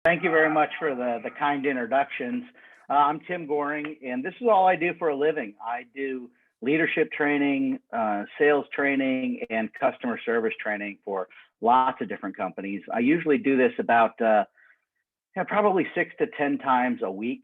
Thank you very much for the kind introductions. I'm Tim Goring, and this is all I do for a living. I do leadership training, sales training, and customer service training for lots of different companies. I usually do this about probably 6 to 10 times a week,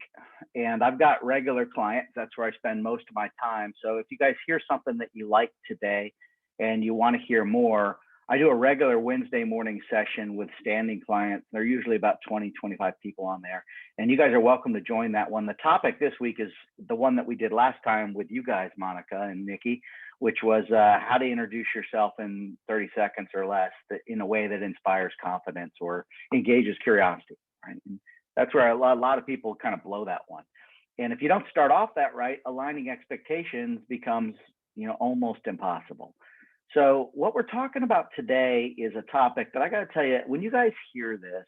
and I've got regular clients. That's where I spend most of my time. So if you guys hear something that you like today and you want to hear more, I do a regular Wednesday morning session with standing clients. They're usually about 20, 25 people on there. And you guys are welcome to join that one. The topic this week is the one that we did last time with you guys, Monica and Nikki, which was how to introduce yourself in 30 seconds or less in a way that inspires confidence or engages curiosity, right? And that's where a lot of people kind of blow that one. And if you don't start off that right, aligning expectations becomes, almost impossible. So what we're talking about today is a topic that I got to tell you, when you guys hear this,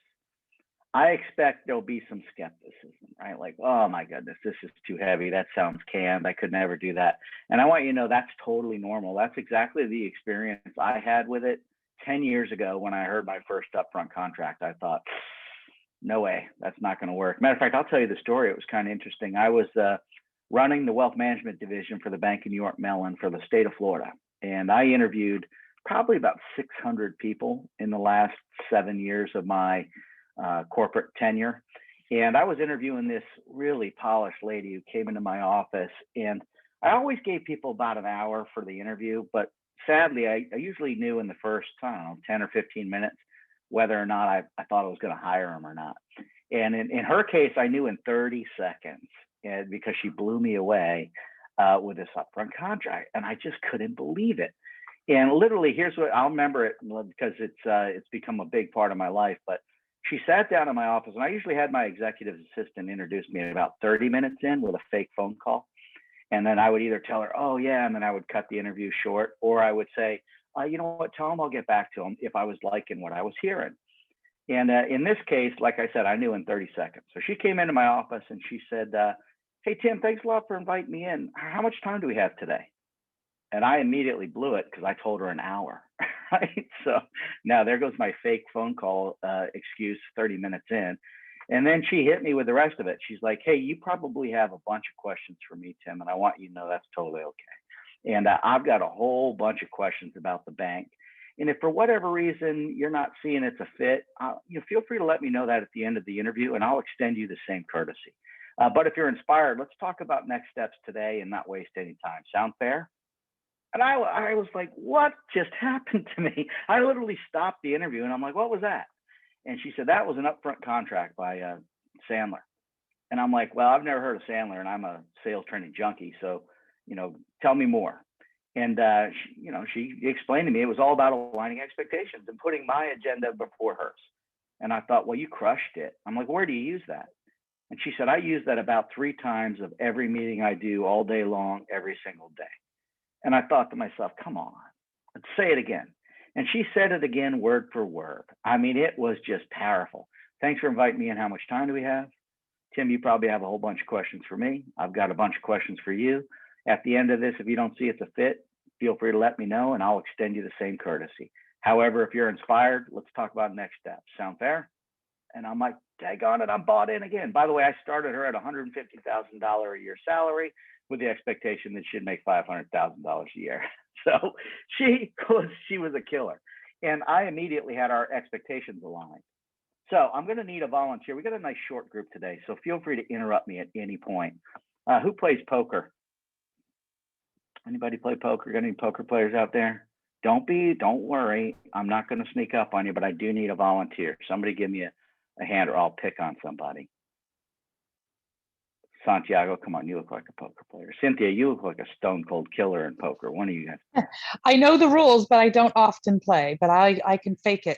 I expect there'll be some skepticism, right? Like, oh my goodness, this is too heavy. That sounds canned. I could never do that. And I want you to know that's totally normal. That's exactly the experience I had with it 10 years ago when I heard my first upfront contract. I thought, no way, that's not going to work. Matter of fact, I'll tell you the story. It was kind of interesting. I was running the wealth management division for the Bank of New York Mellon for the state of Florida. And I interviewed probably about 600 people in the last 7 years of my corporate tenure. And I was interviewing this really polished lady who came into my office. And I always gave people about an hour for the interview. But sadly, I usually knew in the first, 10 or 15 minutes, whether or not I thought I was going to hire them or not. And in her case, I knew in 30 seconds because she blew me away with this upfront contract, and I just couldn't believe it. And literally, here's what I'll remember it because it's become a big part of my life. But she sat down in my office, and I usually had my executive assistant introduce me about 30 minutes in with a fake phone call, and then I would either tell her, "Oh yeah," and then I would cut the interview short, or I would say, "You know what? Tell him I'll get back to him if I was liking what I was hearing." And in this case, like I said, I knew in 30 seconds. So she came into my office and she said, "Hey, Tim, thanks a lot for inviting me in. How much time do we have today?" And I immediately blew it because I told her an hour, right? So now there goes my fake phone call excuse 30 minutes in. And then she hit me with the rest of it. She's like, "Hey, you probably have a bunch of questions for me, Tim, and I want you to know that's totally okay. And I've got a whole bunch of questions about the bank. And if for whatever reason you're not seeing it's a fit, feel free to let me know that at the end of the interview, and I'll extend you the same courtesy. But if you're inspired, let's talk about next steps today and not waste any time. Sound fair?" And I was like, what just happened to me? I literally stopped the interview and I'm like, what was that? And she said, that was an upfront contract by Sandler. And I'm like, well, I've never heard of Sandler and I'm a sales training junkie. So, tell me more. And, she explained to me it was all about aligning expectations and putting my agenda before hers. And I thought, well, you crushed it. I'm like, where do you use that? And she said, I use that about 3 times of every meeting I do all day long, every single day. And I thought to myself, come on, let's say it again. And she said it again, word for word. I mean, it was just powerful. Thanks for inviting me in. How much time do we have? Tim, you probably have a whole bunch of questions for me. I've got a bunch of questions for you. At the end of this, if you don't see it's a fit, feel free to let me know and I'll extend you the same courtesy. However, if you're inspired, let's talk about next steps. Sound fair? And I'm like, daggone it, I'm bought in again. By the way, I started her at $150,000 a year salary with the expectation that she'd make $500,000 a year. So she was a killer. And I immediately had our expectations aligned. So I'm going to need a volunteer. We got a nice short group today, so feel free to interrupt me at any point. Who plays poker? Anybody play poker? Got any poker players out there? Don't worry. I'm not going to sneak up on you, but I do need a volunteer. Somebody give me a hand or I'll pick on somebody. Santiago, come on, you look like a poker player. Cynthia, you look like a stone cold killer in poker. One of you guys. I know the rules, but I don't often play, but I can fake it.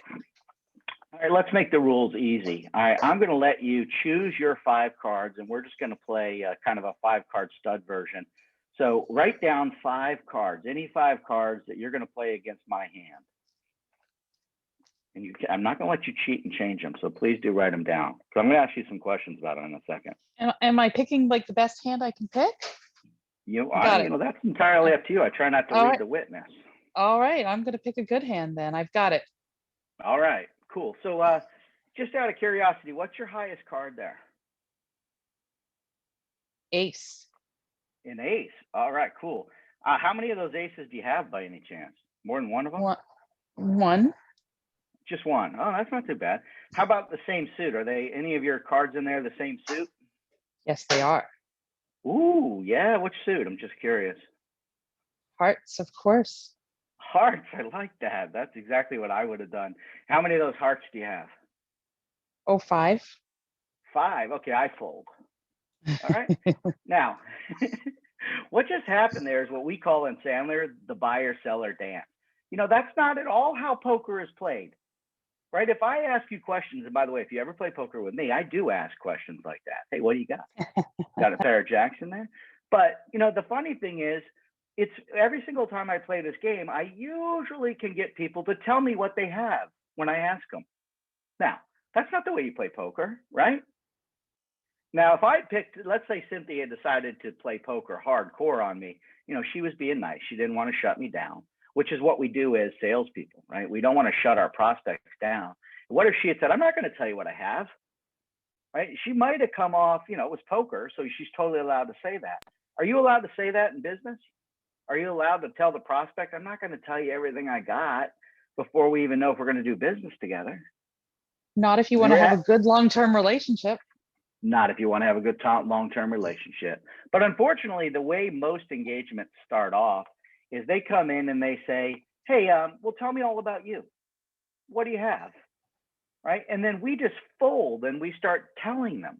All right, let's make the rules easy. All right, I'm going to let you choose your 5 cards, and we're just going to play kind of a 5-card stud version. So write down 5 cards, any 5 cards that you're going to play against my hand. And I'm not going to let you cheat and change them, so please do write them down. So I'm going to ask you some questions about it in a second. Am I picking like the best hand I can pick? That's entirely up to you. I try not to lead the witness. All right, I'm going to pick a good hand then. I've got it. All right, cool. So Just out of curiosity, what's your highest card there? Ace. An ace. All right, cool. How many of those aces do you have by any chance? More than one of them? One. Just one. Oh, that's not too bad. How about the same suit? Are they any of your cards in there the same suit? Yes, they are. Ooh, yeah. Which suit? I'm just curious. Hearts, of course. Hearts. I like that. That's exactly what I would have done. How many of those hearts do you have? Oh, 5. 5. Okay, I fold. All right. Now, what just happened there is what we call in Sandler the buyer-seller dance. You know, that's not at all how poker is played, right? If I ask you questions, and by the way, if you ever play poker with me, I do ask questions like that. Hey, what do you got? Got a pair of jacks in there? But, you know, the funny thing is, it's every single time I play this game, I usually can get people to tell me what they have when I ask them. Now, that's not the way you play poker, right? Now, if I picked, let's say Cynthia decided to play poker hardcore on me, you know, she was being nice. She didn't want to shut me down, which is what we do as salespeople, right? We don't want to shut our prospects down. What if she had said, I'm not going to tell you what I have, right? She might have come off, you know, it was poker, so she's totally allowed to say that. Are you allowed to say that in business? Are you allowed to tell the prospect, I'm not going to tell you everything I got before we even know if we're going to do business together? Not if you want to have a good long-term relationship. Not if you want to have a good long-term relationship. But unfortunately, the way most engagements start off is they come in and they say, hey, well, tell me all about you. What do you have? Right? And then we just fold and we start telling them,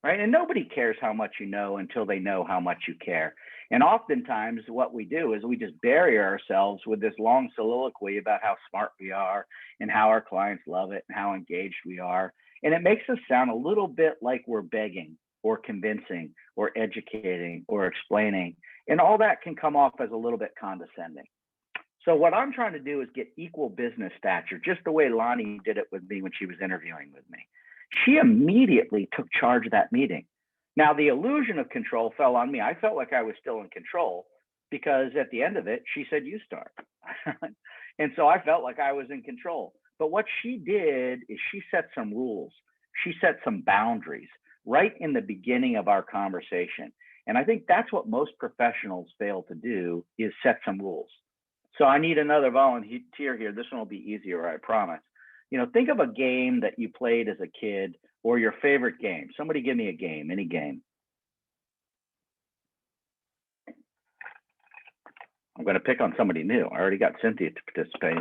right? And nobody cares how much you know until they know how much you care. And oftentimes what we do is we just bury ourselves with this long soliloquy about how smart we are and how our clients love it and how engaged we are. And it makes us sound a little bit like we're begging or convincing or educating or explaining. And all that can come off as a little bit condescending. So what I'm trying to do is get equal business stature, just the way Lonnie did it with me when she was interviewing with me. She immediately took charge of that meeting. Now, the illusion of control fell on me. I felt like I was still in control because at the end of it, she said, you start. And so I felt like I was in control. But what she did is she set some rules. She set some boundaries right in the beginning of our conversation. And I think that's what most professionals fail to do is set some rules. So I need another volunteer here. This one will be easier, I promise. You know, think of a game that you played as a kid or your favorite game. Somebody give me a game, any game. I'm going to pick on somebody new. I already got Cynthia to participate.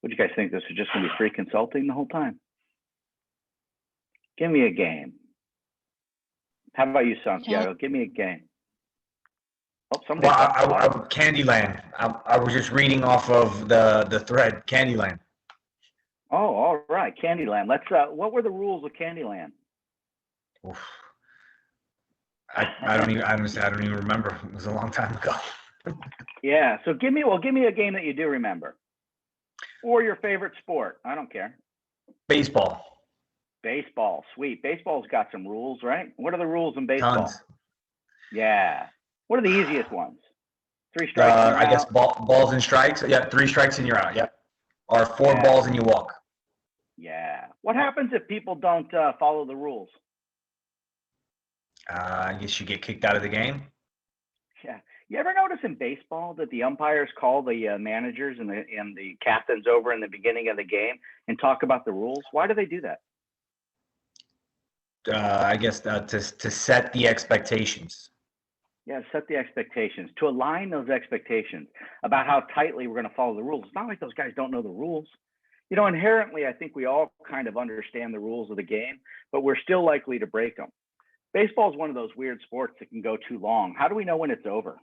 What do you guys think? This is just going to be free consulting the whole time? Give me a game. How about you, Santiago? Give me a game. Oh, somebody. Well, Candyland. I was just reading off of the thread, Candyland. Oh, all right, Candyland. Let's. What were the rules of Candyland? Oof. I don't even remember. It was a long time ago. Yeah. So give me a game that you do remember, or your favorite sport. I don't care. Baseball. Baseball, sweet. Baseball's got some rules, right? What are the rules in baseball? Tons. Yeah. What are the easiest ones? 3 strikes. I guess balls and strikes. Yeah, 3 strikes and you're out. Yep. Or 4 balls and you walk. Yeah. What happens if people don't follow the rules? I guess you get kicked out of the game. Yeah. You ever notice in baseball that the umpires call the managers and the captains over in the beginning of the game and talk about the rules? Why do they do that? I guess to set the expectations. Yeah, set the expectations, to align those expectations about how tightly we're going to follow the rules. It's not like those guys don't know the rules. You know, inherently, I think we all kind of understand the rules of the game, but we're still likely to break them. Baseball is one of those weird sports that can go too long. How do we know when it's over?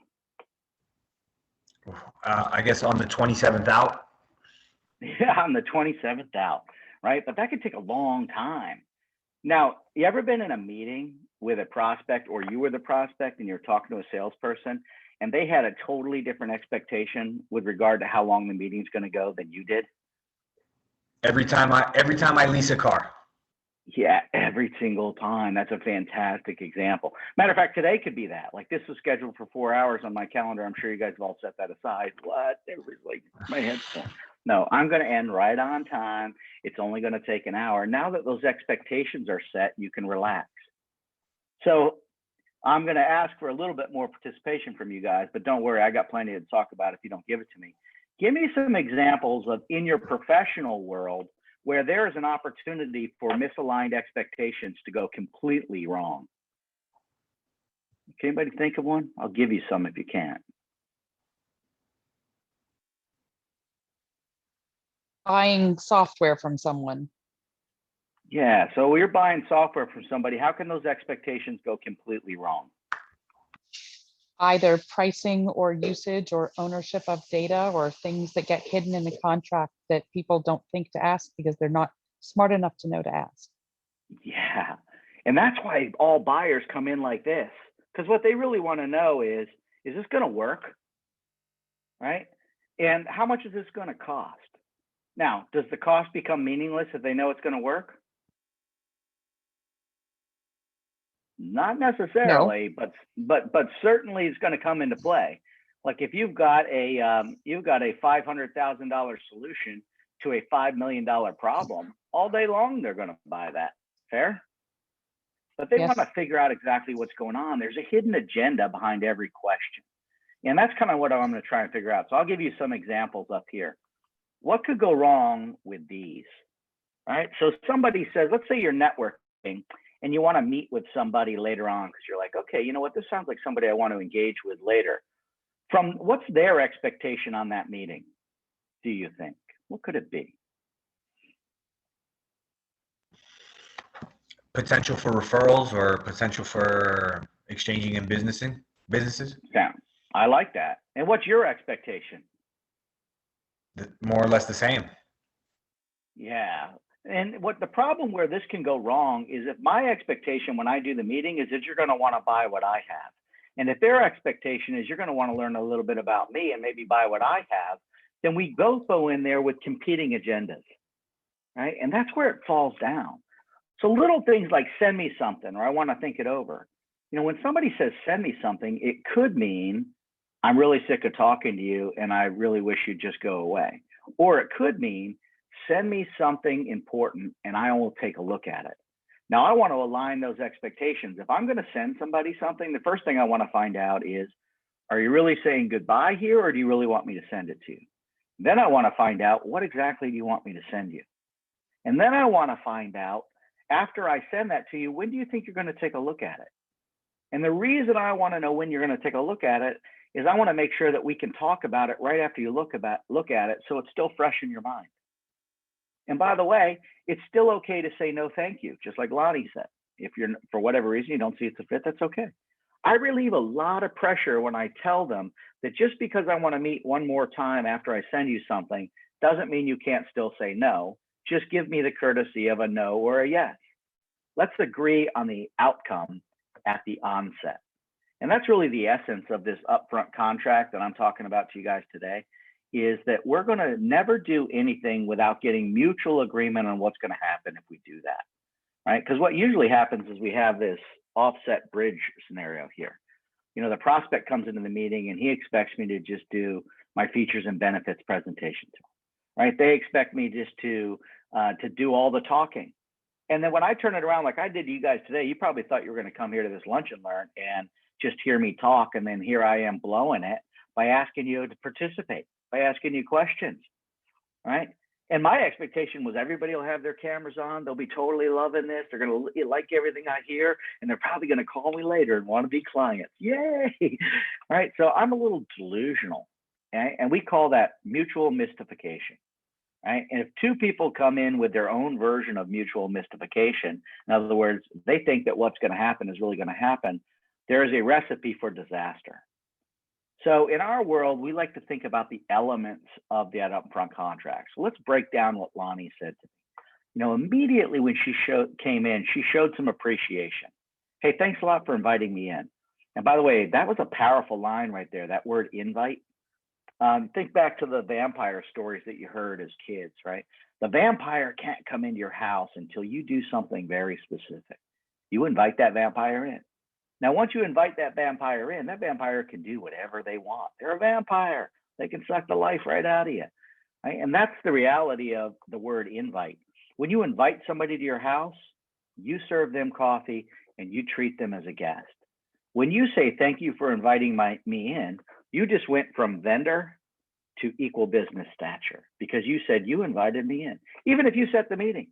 I guess on the 27th out. Yeah, on the 27th out, right? But that could take a long time. Now, you ever been in a meeting with a prospect, or you were the prospect and you're talking to a salesperson and they had a totally different expectation with regard to how long the meeting's going to go than you did? Every time I lease a car. Yeah, every single time. That's a fantastic example. Matter of fact, today could be that. Like, this was scheduled for 4 hours on my calendar. I'm sure you guys have all set that aside. What? Everybody's like, my head's full. No, I'm going to end right on time. It's only going to take an hour. Now that those expectations are set, you can relax. So I'm going to ask for a little bit more participation from you guys, but don't worry, I got plenty to talk about if you don't give it to me. Give me some examples of in your professional world where there is an opportunity for misaligned expectations to go completely wrong. Can anybody think of one? I'll give you some if you can't. Buying software from someone. Yeah, so you're buying software from somebody. How can those expectations go completely wrong? Either pricing or usage or ownership of data or things that get hidden in the contract that people don't think to ask because they're not smart enough to know to ask. Yeah, and that's why all buyers come in like this, because what they really want to know is this going to work, right? And how much is this going to cost? Now, does the cost become meaningless if they know it's going to work? Not necessarily, but certainly it's going to come into play. Like if you've got a $500,000 solution to a $5 million problem, all day long they're going to buy that. Fair? But they want to figure out exactly what's going on. There's a hidden agenda behind every question, and that's kind of what I'm going to try and figure out. So I'll give you some examples up here. What could go wrong with these? All right. So somebody says, let's say you're networking and you want to meet with somebody later on because you're like, okay, you know what? This sounds like somebody I want to engage with later. From what's their expectation on that meeting, do you think? What could it be? Potential for referrals or potential for exchanging in businesses? Yeah, I like that. And what's your expectation? More or less the same. Yeah. And what the problem where this can go wrong is if my expectation when I do the meeting is that you're going to want to buy what I have. And if their expectation is you're going to want to learn a little bit about me and maybe buy what I have, then we both go in there with competing agendas, right? And that's where it falls down. So little things like send me something, or I want to think it over. You know, when somebody says send me something, it could mean I'm really sick of talking to you and I really wish you'd just go away. Or it could mean send me something important and I will take a look at it. Now, I want to align those expectations. If I'm going to send somebody something, the first thing I want to find out is, are you really saying goodbye here, or do you really want me to send it to you? Then I want to find out, what exactly do you want me to send you? And then I want to find out, after I send that to you, when do you think you're going to take a look at it? And the reason I want to know when you're going to take a look at it is I want to make sure that we can talk about it right after you look at it, so it's still fresh in your mind. And by the way, it's still okay to say no thank you, just like Lonnie said. If you're, for whatever reason, you don't see it's a fit, that's okay. I relieve a lot of pressure when I tell them that just because I want to meet one more time after I send you something doesn't mean you can't still say no. Just give me the courtesy of a no or a yes. Let's agree on the outcome at the onset. And that's really the essence of this upfront contract that I'm talking about to you guys today, is that we're going to never do anything without getting mutual agreement on what's going to happen if we do that, right? Because what usually happens is we have this offset bridge scenario here. You know, the prospect comes into the meeting and he expects me to just do my features and benefits presentation to him, right? They expect me just to do all the talking. And then when I turn it around like I did to you guys today, you probably thought you were going to come here to this lunch and learn and just hear me talk. And then here I am blowing it by asking you to participate, by asking you questions, right? And my expectation was everybody will have their cameras on. They'll be totally loving this. They're going to like everything I hear, and they're probably going to call me later and want to be clients. Yay! All right, so I'm a little delusional, okay? And we call that mutual mystification, right? And if two people come in with their own version of mutual mystification, in other words, they think that what's going to happen is really going to happen, there is a recipe for disaster. So in our world, we like to think about the elements of that upfront contract. So let's break down what Lonnie said to me. You know, immediately when she came in, she showed some appreciation. Hey, thanks a lot for inviting me in. And by the way, that was a powerful line right there, that word invite. Think back to the vampire stories that you heard as kids, right? The vampire can't come into your house until you do something very specific. You invite that vampire in. Now, once you invite that vampire in, that vampire can do whatever they want. They're a vampire. They can suck the life right out of you. right? And that's the reality of the word invite. When you invite somebody to your house, you serve them coffee and you treat them as a guest. When you say thank you for inviting me in, you just went from vendor to equal business stature because you said you invited me in. Even if you set the meeting,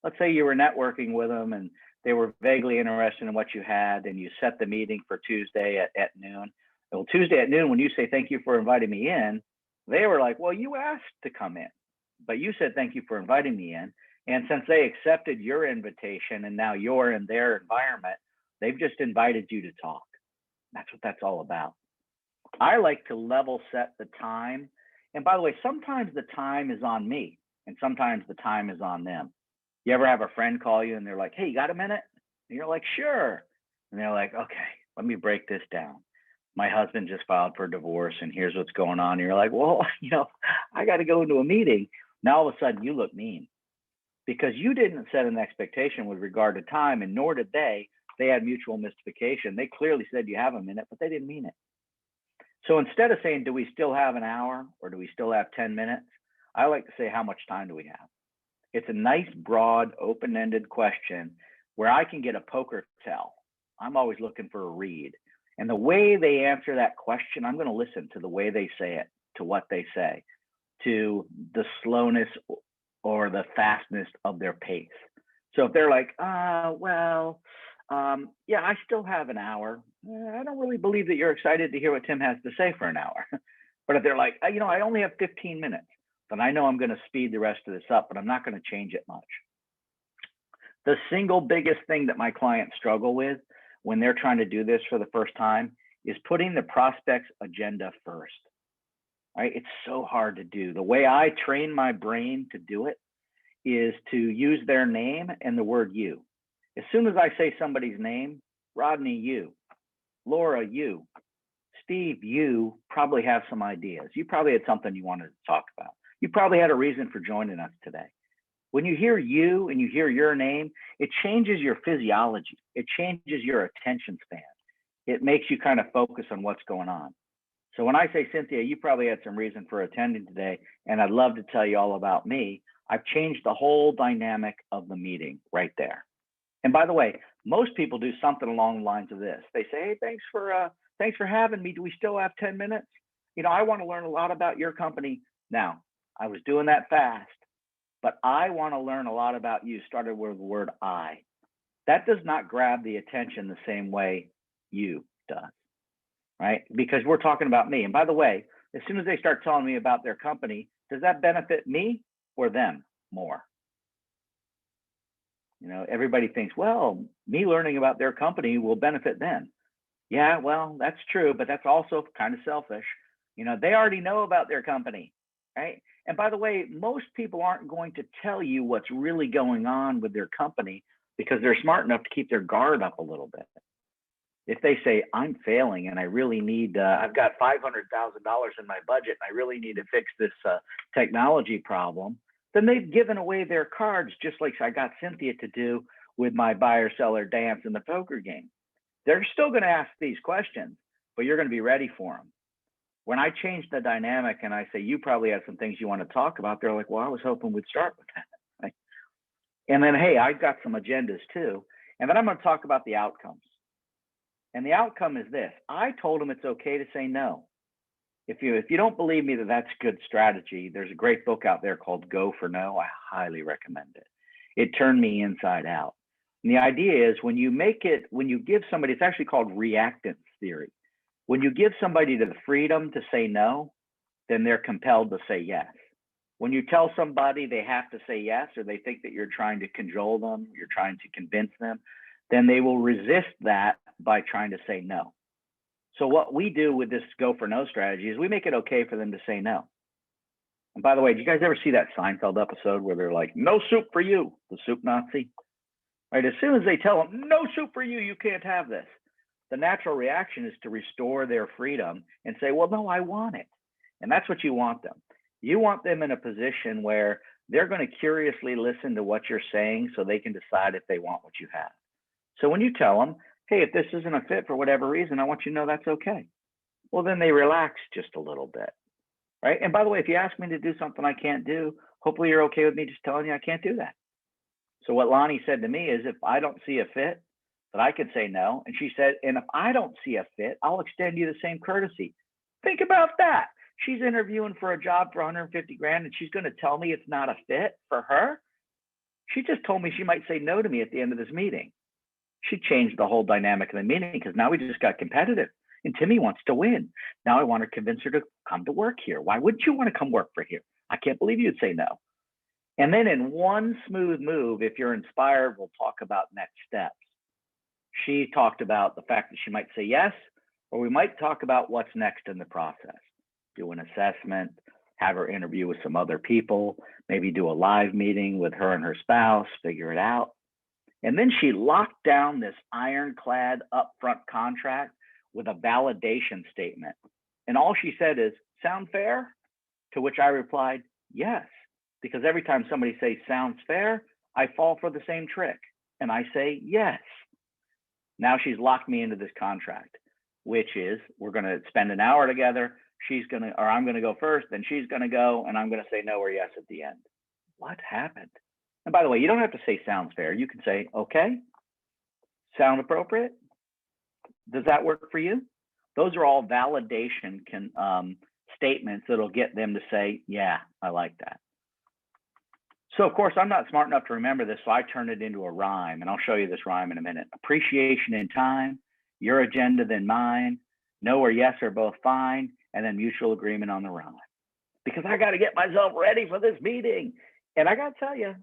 let's say you were networking with them and they were vaguely interested in what you had, and you set the meeting for Tuesday at noon. Well, Tuesday at noon, when you say thank you for inviting me in, they were like, well, you asked to come in, but you said thank you for inviting me in. And since they accepted your invitation and now you're in their environment, they've just invited you to talk. That's what that's all about. I like to level set the time. And by the way, sometimes the time is on me and sometimes the time is on them. You ever have a friend call you and they're like, hey, you got a minute? And you're like, sure. And they're like, okay, let me break this down. My husband just filed for divorce and here's what's going on. And you're like, well, I got to go into a meeting. Now all of a sudden you look mean because you didn't set an expectation with regard to time, and nor did they. They had mutual mystification. They clearly said you have a minute, but they didn't mean it. So instead of saying, do we still have an hour or do we still have 10 minutes? I like to say, how much time do we have? It's a nice, broad, open-ended question where I can get a poker tell. I'm always looking for a read. And the way they answer that question, I'm going to listen to the way they say it, to what they say, to the slowness or the fastness of their pace. So if they're like, yeah, I still have an hour. I don't really believe that you're excited to hear what Tim has to say for an hour. But if they're like, I only have 15 minutes, then I know I'm going to speed the rest of this up, but I'm not going to change it much. The single biggest thing that my clients struggle with when they're trying to do this for the first time is putting the prospect's agenda first. Right? It's so hard to do. The way I train my brain to do it is to use their name and the word you. As soon as I say somebody's name, Rodney, you, Laura, you, Steve, you probably have some ideas. You probably had something you wanted to talk about. You probably had a reason for joining us today. When you hear you and you hear your name, it changes your physiology. It changes your attention span. It makes you kind of focus on what's going on. So when I say, Cynthia, you probably had some reason for attending today, and I'd love to tell you all about me, I've changed the whole dynamic of the meeting right there. And by the way, most people do something along the lines of this. They say, hey, thanks for having me. Do we still have 10 minutes? I want to learn a lot about your company. Now, I was doing that fast, but I want to learn a lot about you. Started with the word I. That does not grab the attention the same way you does, right? Because we're talking about me. And by the way, as soon as they start telling me about their company, does that benefit me or them more? Everybody thinks, well, me learning about their company will benefit them. Yeah, well, that's true, but that's also kind of selfish. They already know about their company, right? And by the way, most people aren't going to tell you what's really going on with their company because they're smart enough to keep their guard up a little bit. If they say, I'm failing and I really need, I've got $500,000 in my budget and I really need to fix this technology problem, then they've given away their cards, just like I got Cynthia to do with my buyer-seller dance in the poker game. They're still going to ask these questions, but you're going to be ready for them. When I change the dynamic and I say, you probably have some things you want to talk about, they're like, well, I was hoping we'd start with that. Right? And then, hey, I've got some agendas too. And then I'm going to talk about the outcomes. And the outcome is this. I told them it's okay to say no. If you don't believe me that that's good strategy, there's a great book out there called Go for No. I highly recommend it. It turned me inside out. And the idea is when you give somebody, it's actually called reactance theory. When you give somebody the freedom to say no, then they're compelled to say yes. When you tell somebody they have to say yes, or they think that you're trying to cajole them, you're trying to convince them, then they will resist that by trying to say no. So what we do with this go for no strategy is we make it okay for them to say no. And by the way, did you guys ever see that Seinfeld episode where they're like, no soup for you, the soup Nazi? Right? As soon as they tell them, no soup for you, you can't have this. The natural reaction is to restore their freedom and say, well, no, I want it. And that's what you want them. You want them in a position where they're going to curiously listen to what you're saying so they can decide if they want what you have. So when you tell them, hey, if this isn't a fit for whatever reason, I want you to know that's okay. Well, then they relax just a little bit. right? And by the way, if you ask me to do something I can't do, hopefully you're okay with me just telling you I can't do that. So what Lonnie said to me is, if I don't see a fit, that I could say no. And she said, and if I don't see a fit, I'll extend you the same courtesy. Think about that. She's interviewing for a job for 150 grand and she's going to tell me it's not a fit for her. She just told me she might say no to me at the end of this meeting. She changed the whole dynamic of the meeting because now we just got competitive and Timmy wants to win. Now I want to convince her to come to work here. Why wouldn't you want to come work for here? I can't believe you'd say no. And then in one smooth move, if you're inspired, we'll talk about next steps. She talked about the fact that she might say yes, or we might talk about what's next in the process. Do an assessment, have her interview with some other people, maybe do a live meeting with her and her spouse, figure it out. And then she locked down this ironclad upfront contract with a validation statement. And all she said is, sound fair? To which I replied, yes. Because every time somebody says sounds fair, I fall for the same trick. And I say, yes. Now she's locked me into this contract, which is we're going to spend an hour together. I'm going to go first, then she's going to go, and I'm going to say no or yes at the end. What happened? And by the way, you don't have to say sounds fair. You can say, okay, sound appropriate? Does that work for you? Those are all validation statements that'll get them to say, yeah, I like that. So of course, I'm not smart enough to remember this, so I turned it into a rhyme, and I'll show you this rhyme in a minute. Appreciation in time, your agenda then mine, no or yes are both fine, and then mutual agreement on the rhyme. Because I got to get myself ready for this meeting. And I got to tell you,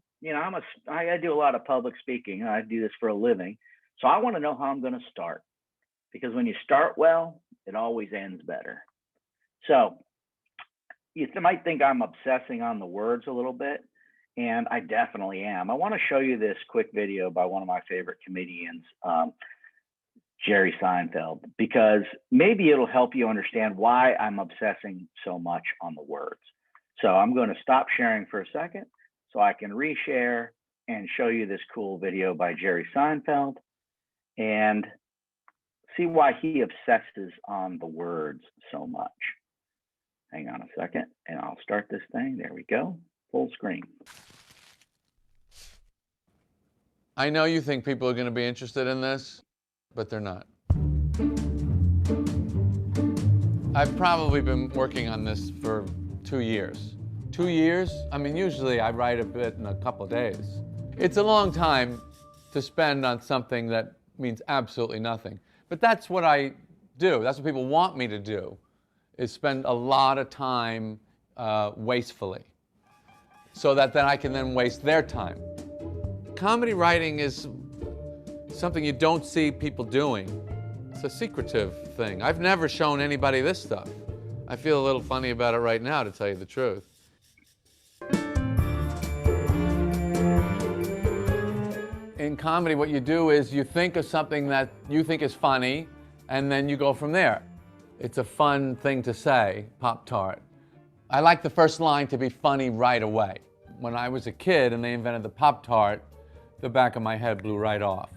I do a lot of public speaking. I do this for a living. So I want to know how I'm going to start. Because when you start well, it always ends better. So you might think I'm obsessing on the words a little bit. And I definitely am. I want to show you this quick video by one of my favorite comedians, Jerry Seinfeld, because maybe it'll help you understand why I'm obsessing so much on the words. So I'm going to stop sharing for a second so I can reshare and show you this cool video by Jerry Seinfeld and see why he obsesses on the words so much. Hang on a second, and I'll start this thing. There we go. Full screen. I know you think people are going to be interested in this, but they're not. I've probably been working on this for 2 years. 2 years? I mean, usually I write a bit in a couple of days. It's a long time to spend on something that means absolutely nothing. But that's what I do. That's what people want me to do, is spend a lot of time wastefully, so that then I can then waste their time. Comedy writing is something you don't see people doing. It's a secretive thing. I've never shown anybody this stuff. I feel a little funny about it right now, to tell you the truth. In comedy, what you do is you think of something that you think is funny, and then you go from there. It's a fun thing to say, Pop-Tart. I like the first line to be funny right away. When I was a kid and they invented the Pop-Tart, the back of my head blew right off.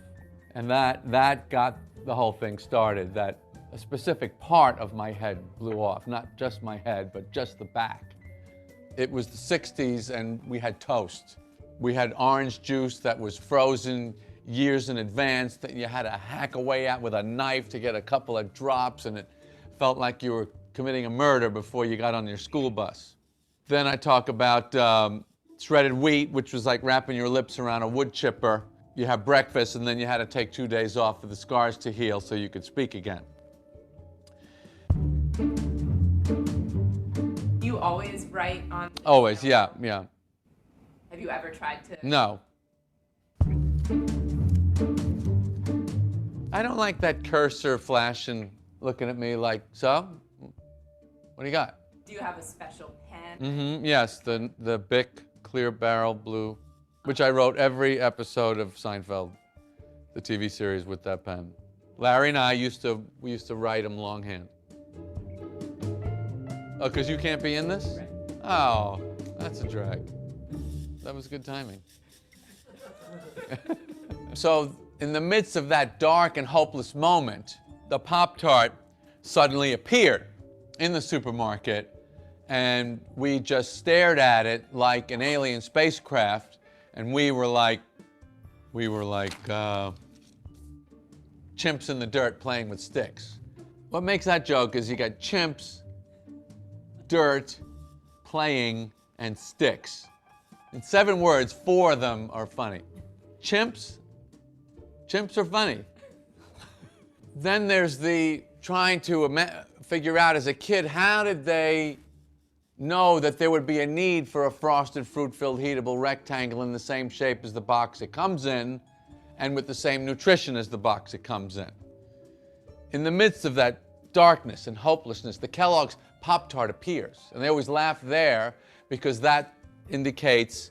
And that got the whole thing started, that a specific part of my head blew off, not just my head, but just the back. It was the 60s and we had toast. We had orange juice that was frozen years in advance that you had to hack away at with a knife to get a couple of drops, and it felt like you were committing a murder before you got on your school bus. Then I talk about shredded wheat, which was like wrapping your lips around a wood chipper. You have breakfast, and then you had to take 2 days off for the scars to heal so you could speak again. You always write on... Always, yeah. Have you ever tried to... No. I don't like that cursor flashing, looking at me like, so? What do you got? Do you have a special pen? Mm-hmm, yes, the Bic Clear Barrel Blue, which I wrote every episode of Seinfeld, the TV series, with that pen. Larry and I used to write them longhand. Oh, because you can't be in this? Right. Oh, that's a drag. That was good timing. So, in the midst of that dark and hopeless moment, the Pop-Tart suddenly appeared in the supermarket, and we just stared at it like an alien spacecraft, and we were like chimps in the dirt playing with sticks. What makes that joke is you got chimps, dirt, playing, and sticks. In 7 words, 4 of them are funny. Chimps are funny. Then there's the trying to figure out as a kid, how did they know that there would be a need for a frosted fruit-filled heatable rectangle in the same shape as the box it comes in and with the same nutrition as the box it comes in? In the midst of that darkness and hopelessness, the Kellogg's Pop-Tart appears. And they always laugh there because that indicates,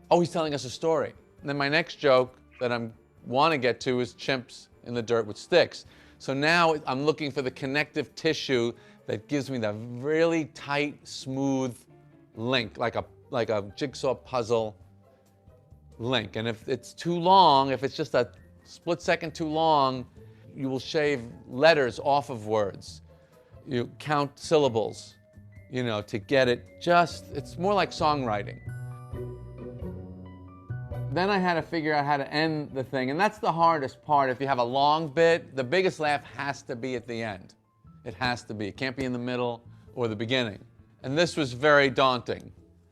oh, he's telling us a story. And then my next joke that I want to get to is chimps in the dirt with sticks. So now I'm looking for the connective tissue that gives me the really tight, smooth link, like a jigsaw puzzle link. And if it's too long, if it's just a split second too long, you will shave letters off of words. You count syllables, to get it just, it's more like songwriting. Then I had to figure out how to end the thing, and that's the hardest part. If you have a long bit, the biggest laugh has to be at the end. It has to be. It can't be in the middle or the beginning. And this was very daunting.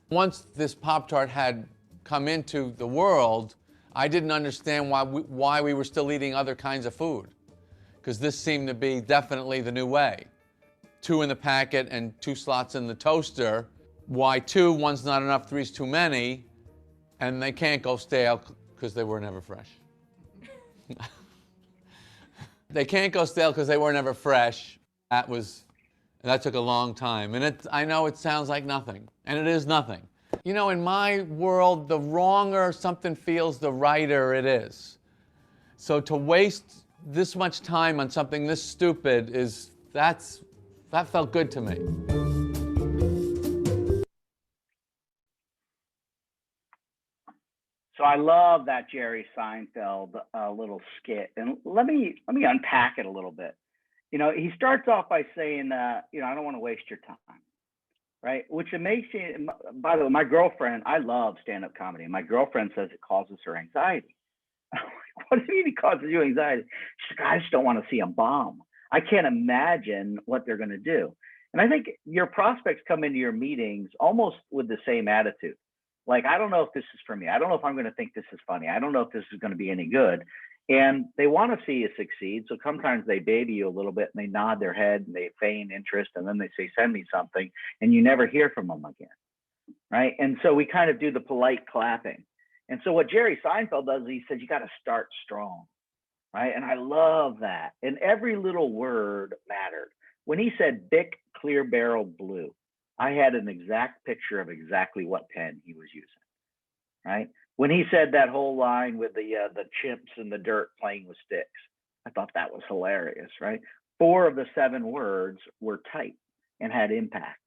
Once this Pop-Tart had come into the world, I didn't understand why we were still eating other kinds of food, because this seemed to be definitely the new way. 2 in the packet and 2 slots in the toaster. Why 2? 1's not enough, 3's too many. And they can't go stale because they were never fresh. They can't go stale because they were never fresh. That took a long time. And I know it sounds like nothing, and it is nothing. In my world, the wronger something feels, the righter it is. So to waste this much time on something this stupid that felt good to me. So I love that Jerry Seinfeld little skit, and let me unpack it a little bit. He starts off by saying, I don't want to waste your time, right? Which makes you. By the way, my girlfriend, I love stand-up comedy. My girlfriend says it causes her anxiety. I'm like, what do you mean it causes you anxiety? She's like, I just don't want to see them bomb. I can't imagine what they're going to do. And I think your prospects come into your meetings almost with the same attitude. Like, I don't know if this is for me. I don't know if I'm going to think this is funny. I don't know if this is going to be any good. And they want to see you succeed. So sometimes they baby you a little bit and they nod their head and they feign interest. And then they say, send me something. And you never hear from them again. Right. And so we kind of do the polite clapping. And so what Jerry Seinfeld does, he says, you got to start strong. Right. And I love that. And every little word mattered. When he said Bic Clear Barrel Blue, I had an exact picture of exactly what pen he was using, right? When he said that whole line with the chimps in the dirt playing with sticks, I thought that was hilarious, right? 4 of the 7 words were tight and had impact.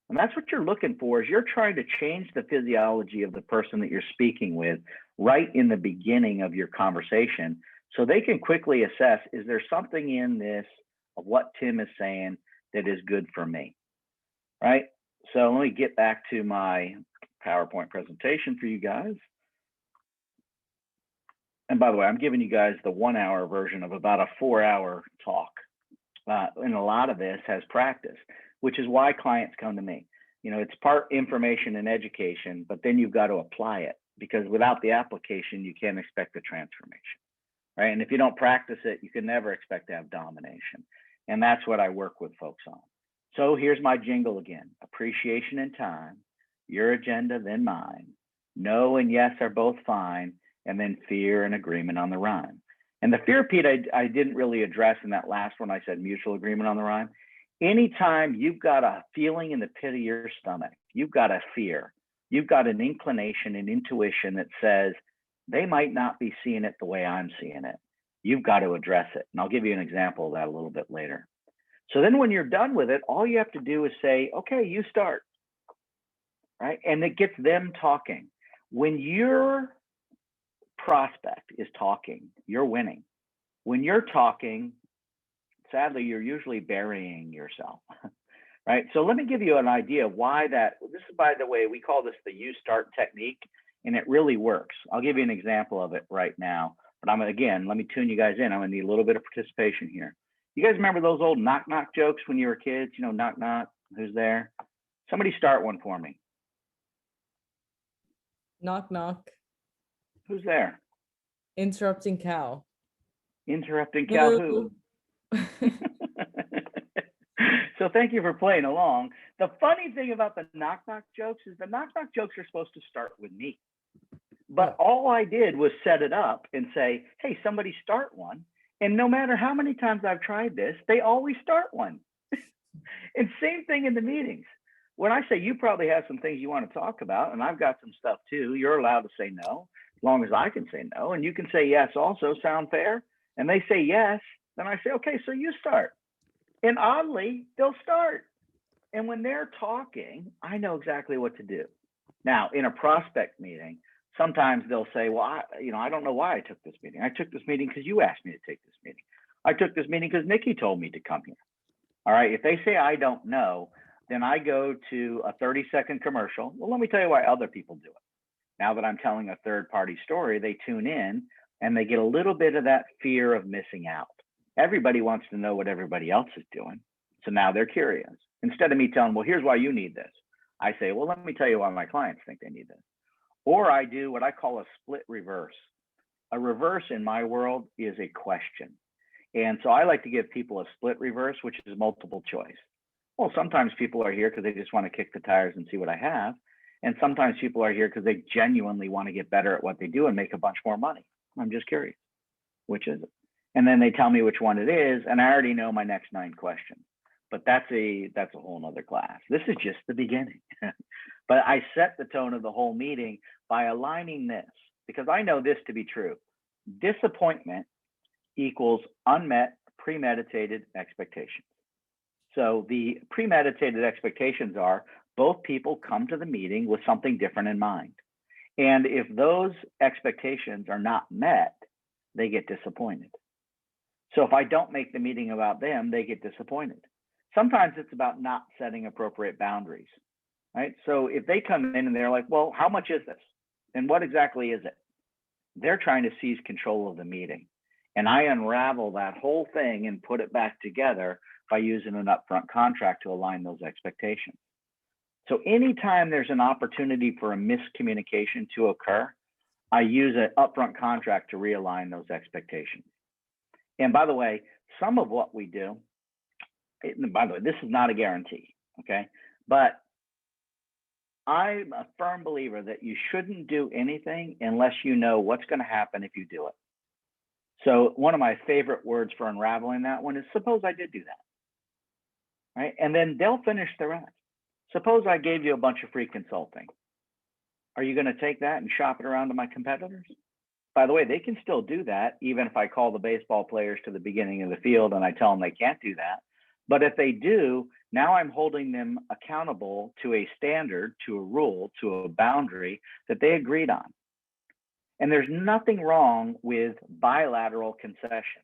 And that's what you're looking for, is you're trying to change the physiology of the person that you're speaking with right in the beginning of your conversation, so they can quickly assess, is there something in this of what Tim is saying that is good for me? Right. So let me get back to my PowerPoint presentation for you guys. And by the way, I'm giving you guys the 1-hour version of about a 4-hour talk. And a lot of this has practice, which is why clients come to me. It's part information and education, but then you've got to apply it, because without the application, you can't expect the transformation. Right. And if you don't practice it, you can never expect to have domination. And that's what I work with folks on. So here's my jingle again. Appreciation and time, your agenda, then mine. No and yes are both fine, and then fear and agreement on the rhyme. And the fear, Pete, I didn't really address in that last one. I said mutual agreement on the rhyme. Anytime you've got a feeling in the pit of your stomach, you've got a fear, you've got an inclination and intuition that says they might not be seeing it the way I'm seeing it. You've got to address it. And I'll give you an example of that a little bit later. So then when you're done with it, all you have to do is say, okay, you start, right? And it gets them talking. When your prospect is talking, you're winning. When you're talking, sadly, you're usually burying yourself. right? So let me give you an idea of why that, this is, by the way, we call this the you start technique, and it really works. I'll give you an example of it right now, but again, let me tune you guys in. I'm gonna need a little bit of participation here. You guys remember those old knock knock jokes when you were kids? You know, knock knock, who's there? Somebody start one for me. Knock knock. Who's there? Interrupting cow. Interrupting cow who? So thank you for playing along. The funny thing about the knock knock jokes is the knock knock jokes are supposed to start with me. But all I did was set it up and say, hey, somebody start one. And no matter how many times I've tried this, they always start one. And same thing in the meetings. When I say you probably have some things you want to talk about, and I've got some stuff too, you're allowed to say no, as long as I can say no. And you can say yes also, sound fair? And they say yes, then I say, okay, so you start. And oddly, they'll start. And when they're talking, I know exactly what to do. Now, in a prospect meeting, sometimes they'll say, well, I don't know why I took this meeting. I took this meeting because you asked me to take this meeting. I took this meeting because Nikki told me to come here. All right, if they say I don't know, then I go to a 30-second commercial. Well, let me tell you why other people do it. Now that I'm telling a third-party story, they tune in and they get a little bit of that fear of missing out. Everybody wants to know what everybody else is doing. So now they're curious. Instead of me telling, well, here's why you need this, I say, well, let me tell you why my clients think they need this. Or I do what I call a split reverse. A reverse in my world is a question. And so I like to give people a split reverse, which is multiple choice. Well, sometimes people are here because they just want to kick the tires and see what I have. And sometimes people are here because they genuinely want to get better at what they do and make a bunch more money. I'm just curious, which is it? And then they tell me which one it is, and I already know my next 9 questions. But that's a whole nother class. This is just the beginning. But I set the tone of the whole meeting by aligning this, because I know this to be true. Disappointment equals unmet premeditated expectations. So the premeditated expectations are both people come to the meeting with something different in mind. And if those expectations are not met, they get disappointed. So if I don't make the meeting about them, they get disappointed. Sometimes it's about not setting appropriate boundaries, right? So if they come in and they're like, well, how much is this? And what exactly is it? They're trying to seize control of the meeting. And I unravel that whole thing and put it back together by using an upfront contract to align those expectations. So anytime there's an opportunity for a miscommunication to occur, I use an upfront contract to realign those expectations. And by the way, some of what we do, by the way, this is not a guarantee, okay? But I'm a firm believer that you shouldn't do anything unless you know what's going to happen if you do it. So one of my favorite words for unraveling that one is, suppose I did do that, right? And then they'll finish the rest. Suppose I gave you a bunch of free consulting. Are you going to take that and shop it around to my competitors? By the way, they can still do that, even if I call the baseball players to the beginning of the field and I tell them they can't do that. But if they do, now I'm holding them accountable to a standard, to a rule, to a boundary that they agreed on. And there's nothing wrong with bilateral concession.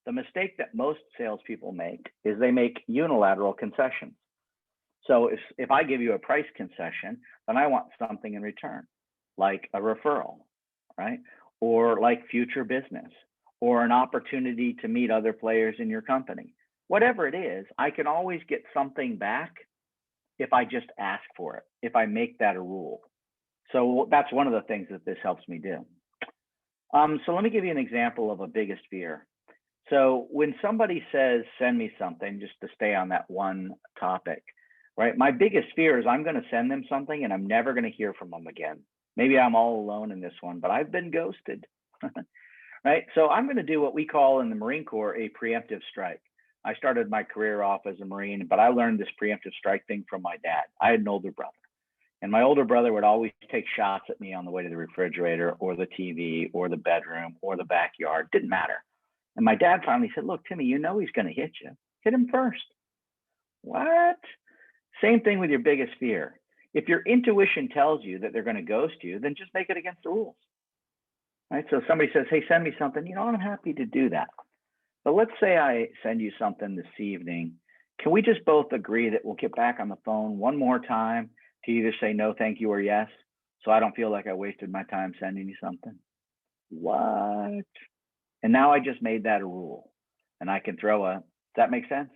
The mistake that most salespeople make is they make unilateral concessions. So if I give you a price concession, then I want something in return, like a referral, right? Or like future business, or an opportunity to meet other players in your company. Whatever it is, I can always get something back if I just ask for it, if I make that a rule. So that's one of the things that this helps me do. So let me give you an example of a biggest fear. So when somebody says, send me something, just to stay on that one topic, right? My biggest fear is I'm going to send them something and I'm never going to hear from them again. Maybe I'm all alone in this one, but I've been ghosted, right? So I'm going to do what we call in the Marine Corps a preemptive strike. I started my career off as a Marine, but I learned this preemptive strike thing from my dad. I had an older brother, and my older brother would always take shots at me on the way to the refrigerator or the TV or the bedroom or the backyard. Didn't matter. And my dad finally said, look, Timmy, you know he's going to hit you. Hit him first. What? Same thing with your biggest fear. If your intuition tells you that they're going to ghost you, then just make it against the rules, right? So if somebody says, hey, send me something, I'm happy to do that. But let's say I send you something this evening Can we just both agree that we'll get back on the phone one more time to either say no, thank you, or yes, so I don't feel like I wasted my time sending you something? What? And now I just made that a rule, and I can throw a, does that make sense?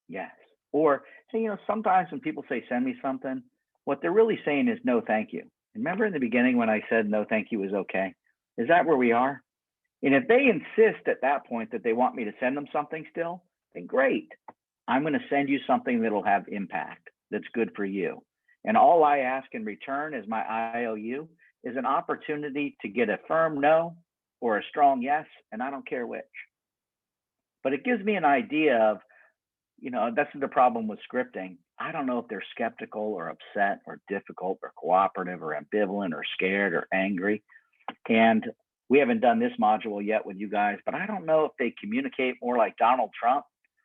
Yes. Or, hey, sometimes when people say send me something, what they're really saying is no, thank you. Remember in the beginning when I said no, thank you is okay? Is that where we are? And if they insist at that point that they want me to send them something still, then great. I'm going to send you something that'll have impact, that's good for you. And all I ask in return as my IOU is an opportunity to get a firm no or a strong yes, and I don't care which. But it gives me an idea of, that's the problem with scripting. I don't know if they're skeptical or upset or difficult or cooperative or ambivalent or scared or angry. And we haven't done this module yet with you guys, but I don't know if they communicate more like Donald Trump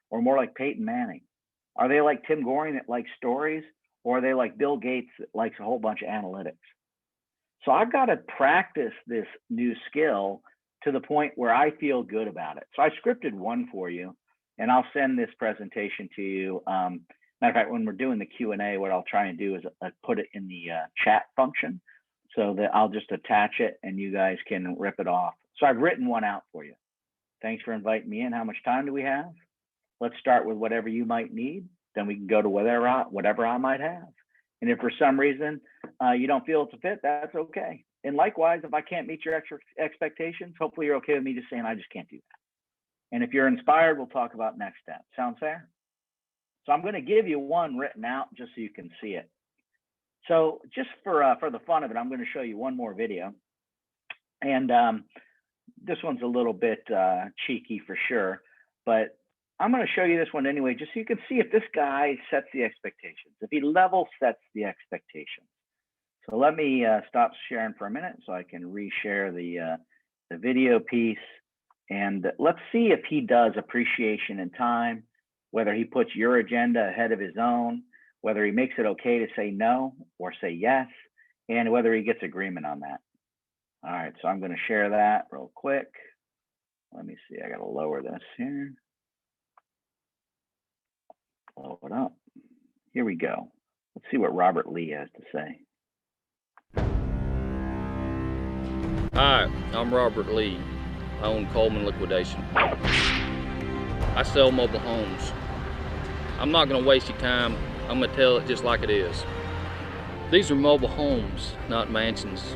or more like Peyton Manning. Are they like Tim Goering that likes stories, or are they like Bill Gates that likes a whole bunch of analytics? So I've got to practice this new skill to the point where I feel good about it. So I scripted one for you, and I'll send this presentation to you. Matter of fact, when we're doing the Q&A, what I'll try and do is put it in the chat function so that I'll just attach it and you guys can rip it off. So I've written one out for you. Thanks for inviting me in. How much time do we have? Let's start with whatever you might need. Then we can go to whatever I might have. And if for some reason you don't feel it's a fit, that's okay. And likewise, if I can't meet your expectations, hopefully you're okay with me just saying, I just can't do that. And if you're inspired, we'll talk about next steps. Sound fair? So I'm going to give you one written out just so you can see it. So just for the fun of it, I'm going to show you one more video. And this one's a little bit cheeky for sure, but I'm going to show you this one anyway, just so you can see if this guy sets the expectations, if he level sets the expectations. So let me stop sharing for a minute so I can reshare the video piece. And let's see if he does appreciation and time, whether he puts your agenda ahead of his own, whether he makes it okay to say no or say yes, and whether he gets agreement on that. All right, so I'm going to share that real quick. Let me see, I got to lower this here. Blow it up. Here we go. Let's see what Robert Lee has to say. Hi, I'm Robert Lee. I own Coleman Liquidation. I sell mobile homes. I'm not going to waste your time. I'm going to tell it just like it is. These are mobile homes, not mansions.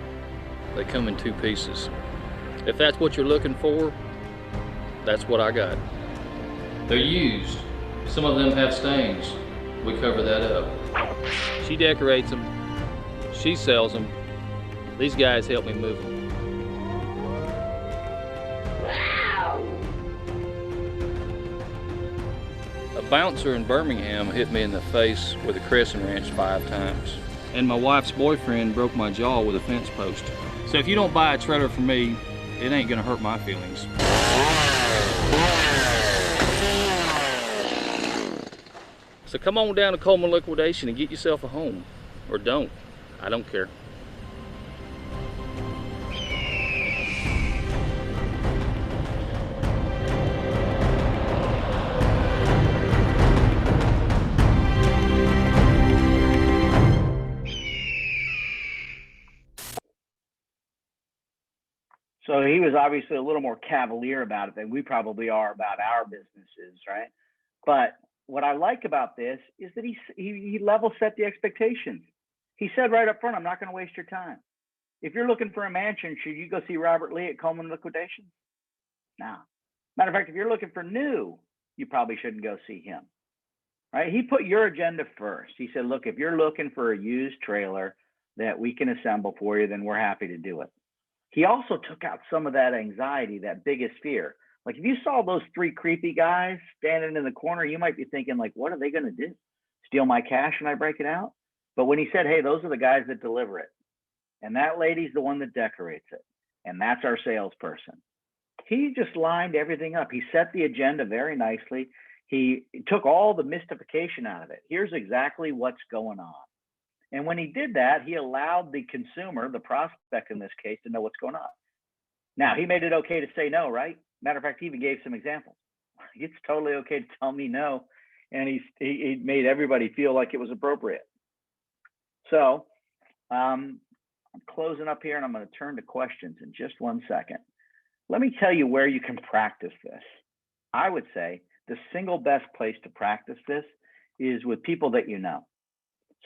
They come in two pieces. If that's what you're looking for, that's what I got. They're used. Some of them have stains. We cover that up. She decorates them. She sells them. These guys help me move them. A bouncer in Birmingham hit me in the face with a crescent wrench 5 times. And my wife's boyfriend broke my jaw with a fence post. So if you don't buy a trailer from me, it ain't gonna hurt my feelings. So come on down to Coleman Liquidation and get yourself a home. Or don't. I don't care. So he was obviously a little more cavalier about it than we probably are about our businesses, right? But what I like about this is that he level set the expectations. He said right up front, I'm not going to waste your time. If you're looking for a mansion, should you go see Robert Lee at Coleman Liquidation? No. Matter of fact, if you're looking for new, you probably shouldn't go see him, right? He put your agenda first. He said, look, if you're looking for a used trailer that we can assemble for you, then we're happy to do it. He also took out some of that anxiety, that biggest fear. Like if you saw those 3 creepy guys standing in the corner, you might be thinking like, what are they going to do? Steal my cash when I break it out? But when he said, hey, those are the guys that deliver it. And that lady's the one that decorates it. And that's our salesperson. He just lined everything up. He set the agenda very nicely. He took all the mystification out of it. Here's exactly what's going on. And when he did that, he allowed the consumer, the prospect in this case, to know what's going on. Now, he made it okay to say no, right? Matter of fact, he even gave some examples. It's totally okay to tell me no. and he made everybody feel like it was appropriate. So I'm closing up here, and I'm going to turn to questions in just 1 second. Let me tell you where you can practice this. I would say the single best place to practice this is with people that you know.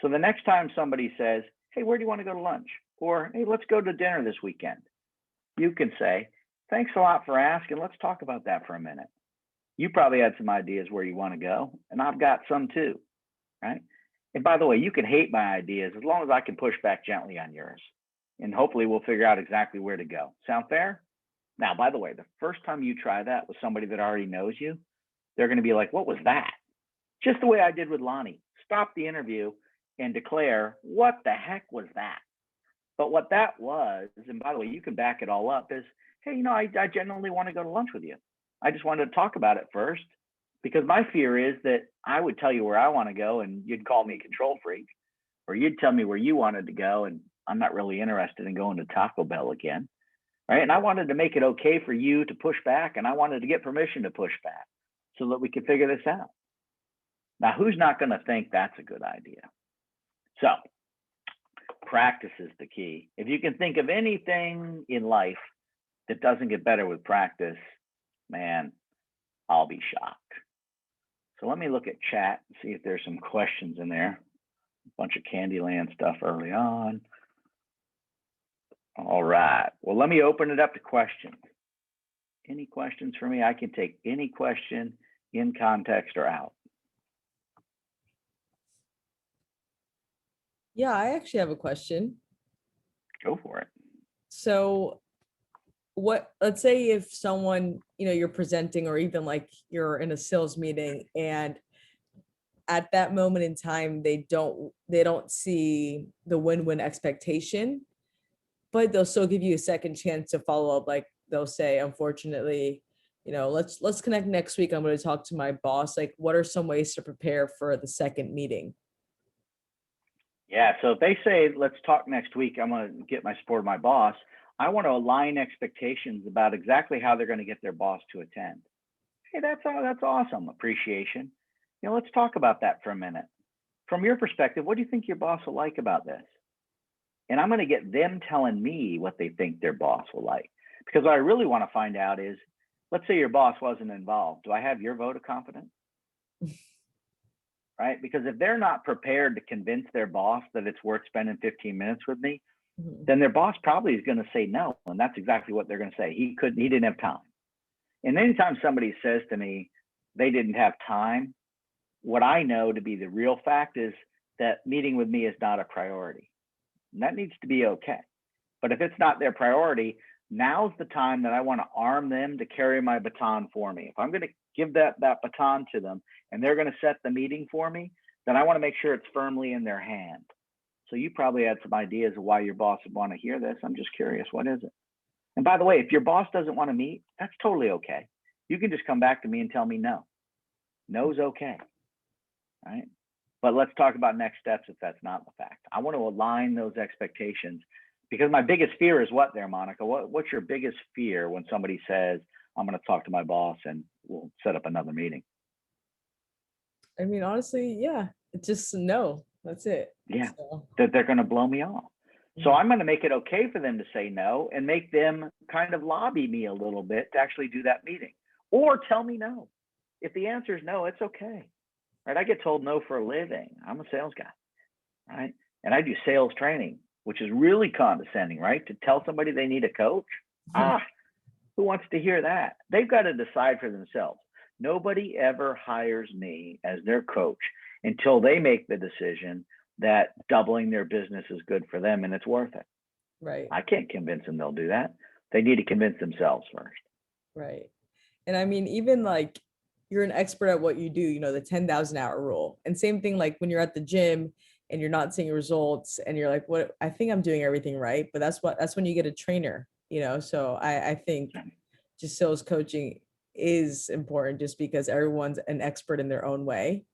So the next time somebody says, hey, where do you want to go to lunch? Or, hey, let's go to dinner this weekend. You can say, thanks a lot for asking. Let's talk about that for a minute. You probably had some ideas where you want to go, and I've got some too, right? And by the way, you can hate my ideas as long as I can push back gently on yours. And hopefully we'll figure out exactly where to go. Sound fair? Now, by the way, the first time you try that with somebody that already knows you, they're going to be like, what was that? Just the way I did with Lonnie. Stop the interview and declare, what the heck was that? But what that was, and by the way, you can back it all up, is, hey, I genuinely want to go to lunch with you. I just wanted to talk about it first, because my fear is that I would tell you where I want to go and you'd call me a control freak, or you'd tell me where you wanted to go and I'm not really interested in going to Taco Bell again, right? And I wanted to make it okay for you to push back, and I wanted to get permission to push back so that we could figure this out. Now, who's not going to think that's a good idea? So practice is the key. If you can think of anything in life that doesn't get better with practice, man, I'll be shocked. So let me look at chat and see if there's some questions in there. A bunch of Candyland stuff early on. All right. Well, let me open it up to questions. Any questions for me? I can take any question in context or out. Yeah, I actually have a question. Go for it. So let's say if someone, you're presenting, or even like you're in a sales meeting, and at that moment in time, they don't see the win-win expectation, but they'll still give you a second chance to follow up. Like they'll say, unfortunately, let's connect next week. I'm going to talk to my boss. Like, what are some ways to prepare for the second meeting? Yeah, so if they say, let's talk next week, I'm going to get my support of my boss, I want to align expectations about exactly how they're going to get their boss to attend. Hey, that's awesome. Appreciation. Let's talk about that for a minute. From your perspective, what do you think your boss will like about this? And I'm going to get them telling me what they think their boss will like. Because what I really want to find out is, let's say your boss wasn't involved. Do I have your vote of confidence? Right? Because if they're not prepared to convince their boss that it's worth spending 15 minutes with me, then their boss probably is going to say no. And that's exactly what they're going to say. He didn't have time. And anytime somebody says to me, they didn't have time, what I know to be the real fact is that meeting with me is not a priority. And that needs to be okay. But if it's not their priority, now's the time that I want to arm them to carry my baton for me. If I'm going to give that baton to them and they're going to set the meeting for me, then I want to make sure it's firmly in their hand. So you probably had some ideas of why your boss would want to hear this. I'm just curious, what is it? And by the way, if your boss doesn't want to meet, that's totally okay. You can just come back to me and tell me no. No's okay, right? But let's talk about next steps if that's not the fact. I want to align those expectations, because my biggest fear is what there, Monica? What's your biggest fear when somebody says, I'm going to talk to my boss and we'll set up another meeting? I mean, honestly, yeah, it's just no. That's it. Yeah, so. That they're going to blow me off. So I'm going to make it okay for them to say no and make them kind of lobby me a little bit to actually do that meeting, or tell me no. If the answer is no, it's okay, right? I get told no for a living. I'm a sales guy, right? And I do sales training, which is really condescending, right? To tell somebody they need a coach. Who wants to hear that? They've got to decide for themselves. Nobody ever hires me as their coach until they make the decision that doubling their business is good for them and it's worth it. Right. I can't convince them they'll do that. They need to convince themselves first. Right. And I mean, even like you're an expert at what you do, the 10,000 hour rule. And same thing, like when you're at the gym and you're not seeing results and you're like, what, I think I'm doing everything right. But that's when you get a trainer, So I think just sales coaching is important just because everyone's an expert in their own way.